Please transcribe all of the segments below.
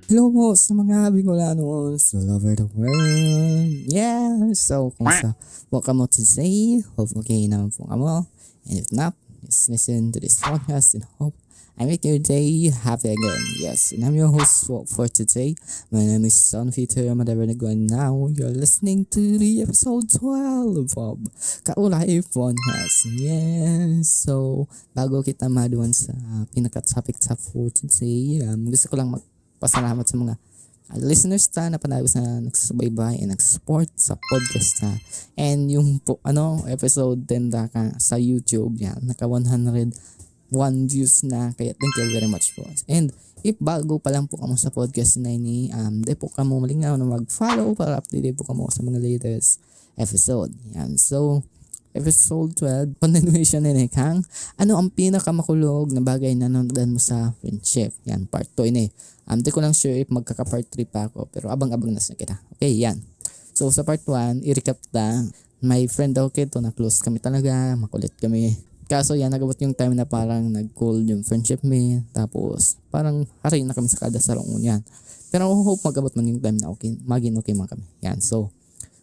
Hello po sa mga Bicolanos all over the world. Yeah, so kumusta po kamo today? Hope okay naman po kamo. And if not, just listen to this podcast and hope I make your day happy again. Yes, and I'm your host for today. My name is Son Peter Madarago and now you're listening to the episode 12 of Kaulay Podcast. Yes, so bago kita maduan sa pinaka-topic for today, gusto ko lang pasalamat sa mga listeners na panagos na nagsusubaybay and nagsusupport sa podcast na. And yung episode 10 ka sa YouTube yan, naka 101 views na, kaya thank you very much po. And if bago pa lang po kamo sa podcast na ini, di po kamo malingaw na mag-follow para update po kamo sa mga latest episode. Yan, so episode 12, continuation ni Kang. Ano ang pinakamakulog na bagay na nanonood mo sa friendship? Yan, part 2 ini. Di ko lang sure if magkaka-part 3 pa ako, pero abang-abang na sa kita. Okay, yan. So, sa part 1, i-recap ta. My friend daw kito na close kami talaga, makulit kami. Kaso yan, nagabot yung time na parang nag-cool yung friendship me. Tapos, parang hari na kami sa kada sarong yan. Pero hope magabot man yung time na okay, maging okay man kami. Yan, so,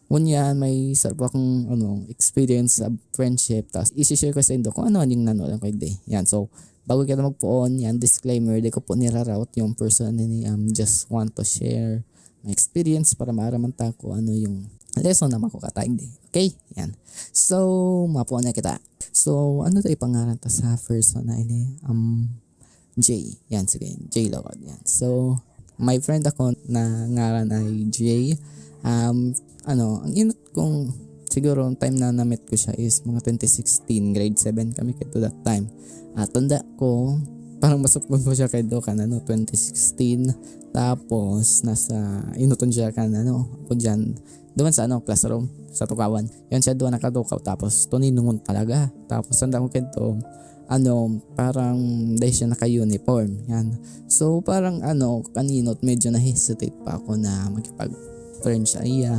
yan, may sarap akong experience sa friendship. Tapos, isi-share ko sa indo kung ano yung nanonood ko day. Yan, so, bago kita magpuon, yan, disclaimer, di ko po niraroute yung person ni just want to share my experience para maaraman ta ko ano yung lesson na makukatayag di. Okay? Yan. So, mapuon na kita. So, ano tayo pangalan ta sa person na ini? Jay. Yan, sige. Jay Logod. Yan. So, my friend ako na ngaran ay Jay. Ang inot kong siguro time na na-meet ko siya is mga 2016, grade 7 kami to that time. Tanda ko, parang masupon ko siya kay Dokan, 2016. Tapos, nasa inuton siya ako dyan, doon sa classroom, sa Tukawan. Yan siya doon nakatukaw, tapos tuninungon talaga. Tapos, tanda ko kito, parang dahil siya naka-uniform. Yan. So, parang kaninot, medyo na-hesitate pa ako na magkipag-friend siya iya.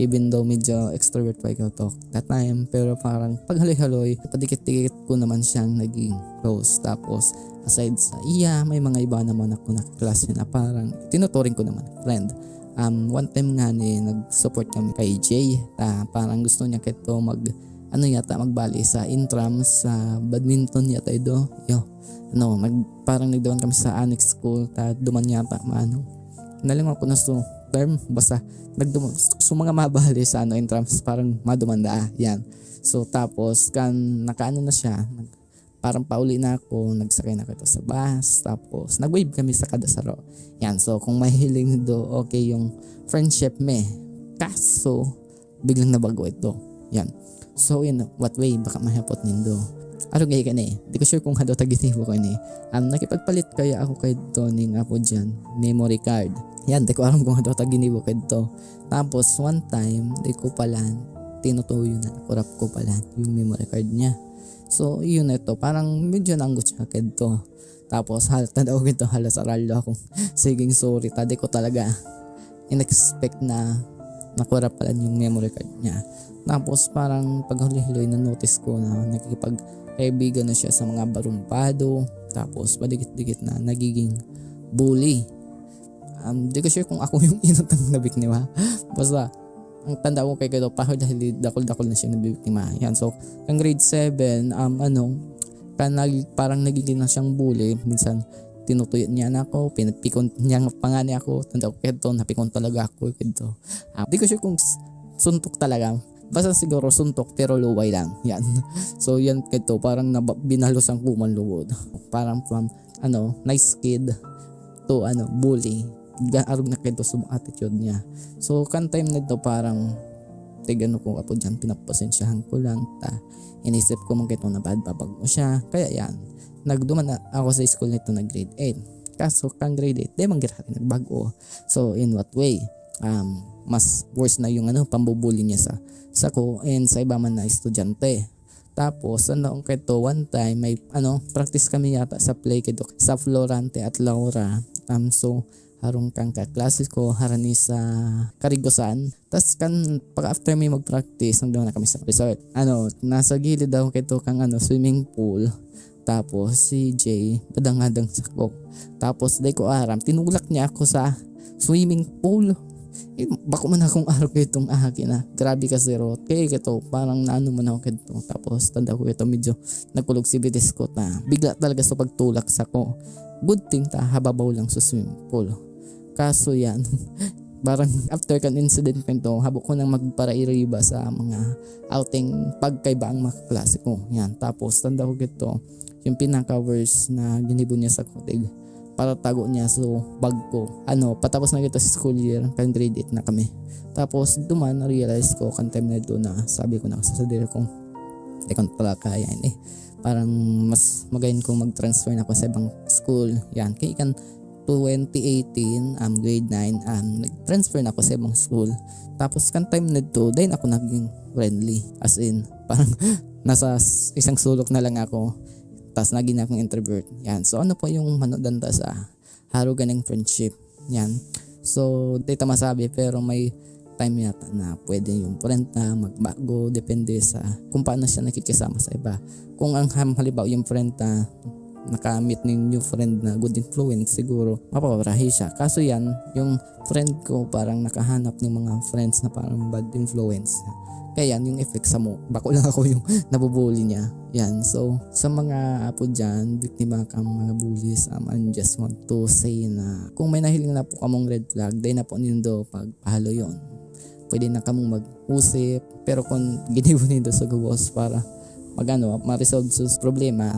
Even though medyo extrovert pa ikaw to that time, pero parang paghaloy-haloy, padikit-dikit ko naman siyang naging close. Tapos aside sa may mga iba naman ako na klase na parang tinuturing ko naman friend. One time nga nag-support kami kay Jay, parang gusto niya kito magbali sa intrams sa badminton yata ido. Parang nagdawan kami sa annex school, duman yata nalingon ko na term, basta mga mabali sa intrams, parang madumanda yan. So tapos nakaano na siya, parang pauli na ako, nagsakay na ako sa bus, tapos nag-wave kami sa kadasaro. Yan, so kung mahiling do okay yung friendship me, kaso biglang nabago ito. Yan, so in what way baka mahapot nindo gay ka di ko sure kung hado tagitibo ko nakipagpalit kaya ako kay Tony nga po dyan memory card. Yan, di ko alam kung hado taginibo kay to. Tapos one time di ko pala tinutuyo na kurap ko pala yung memory card niya. So yun ito, parang medyo nanggot siya kay to. Tapos halata daw kito, halas aralo akong siging sorry, di ko talaga in-expect na nakurap pala yung memory card niya. Tapos parang paghuli-huloy na notice ko na nakikipag-kaibigan na siya sa mga barumpado. Tapos padikit-dikit na nagiging bully. Di ko sure kung ako yung inutang nabiktima. Basta ang tanda ko kay Kado, dakol-dakol na siya nabiktima. Yan, so ang grade 7, parang nagiging na siyang bully. Minsan tinutuyot niya na ako, pinapikon niya pa nga niya ako. Tanda ko kay Kado, napikon talaga ako kay Kado. Di ko sure kung suntok talaga. Basta siguro suntok pero luway lang. Yan. So yan kito, parang binalos ang kuman luwod. Parang from nice kid to bully. Arog na kito sa attitude niya. So kan time nito parang ko apo dyan, pinapasensyahan ko lang. Inisip ko mong kito na bad babag mo siya. Kaya yan, nagduman na ako sa school nito na grade 8. Kaso kang grade 8, di mangira nagbago. So in what way? Mas worse na yung pambubuli niya sa ko and sa iba man na estudyante. Tapos kito one time may practice kami yata sa play kito sa Florante at Laura. So harong kang kaklase ko harani sa Karigosan. Tas pag after may mag-practice nagdaw na kami sa resort. Nasa gilid daw kito kang swimming pool. Tapos si Jay padang-hadang sa ko. Tapos day ko aram tinulak niya ako sa swimming pool. Bako man akong araw kay itong akin na. Grabe kasi rot. Kaya ito parang naano man ako kito. Tapos tanda ko ito medyo nagkulog si bitis ko ta. Bigla talaga sa pagtulak sa ko. Good thing ta hababaw lang sa swimming pool. Kaso yan parang after kan incident ko ito, habok ko nang magparairiba sa mga outing pagkaiba ang mga klase ko. Yan. Tapos tanda ko ito yung pinaka-worst na ginibo niya sa kutig. Para tago niya so bag ko. Patapos na kita sa school year, kan grade 8 na kami. Tapos duman na-realize ko kan time na ito na sabi ko na kasi sa diri kong tekon pala kaya parang mas magayin kong mag-transfer na ako sa ibang school. Yan, kaya kan 2018, grade 9, nag-transfer na ako sa ibang school. Tapos kan time na ito, dahil ako naging friendly. As in, parang nasa isang sulok na lang ako. Tapos naging akong introvert. Yan. So ano po yung manodanda sa harugan ng friendship. Yan. So dito masabi pero may time yata na pwede yung friend na magbago. Depende sa kung paano siya nakikisama sa iba. Kung ang halimbawa yung friend na nakamit ng new friend na good influence, siguro mapaparahi siya. Kaso yan, yung friend ko parang nakahanap ng mga friends na parang bad influence. Kaya yan, yung effect sa mo. Bako lang ako yung nabubuli niya. Yan. So, sa mga apo dyan, biktima ka mga bullies, I just want to say na kung may nahiling na po kamong red flag, dahil na po nindo pagpahalo yon. Pwede na kamong mag-usip. Pero kung ginibo nindo sa gawas para ma-resolve sa problema,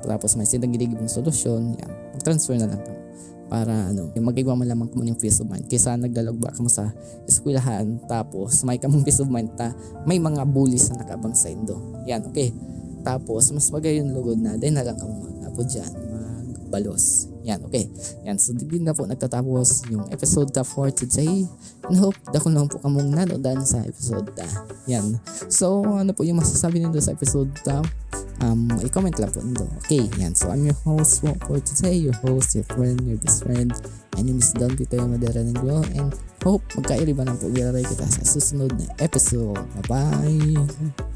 tapos may sinagiging solusyon, yan, mag-transfer na lang kamo. Para yung magigwa mo lamang kamo yung peace of mind kaysa nagdalag ba kamo sa eskwelahan tapos may kamong peace of mind may mga bullies na nakabang sa indo. Yan, okay. Tapos mas magay yung lugod na dahil na lang kamo mag-apo dyan, magbalos. Yan, okay. Yan, so din na po nagtatapos yung episode for today. And hope dako lang po kamong nanodan sa episode yan. So ano po yung masasabi nindo sa episode i-comment lang po nito. Okay, yan. So I'm your host for today, your host, your friend, your best friend. My name is Don Peter Madera Negro and hope magkairiba ng pag-iray kita sa susunod na episode. Bye-bye!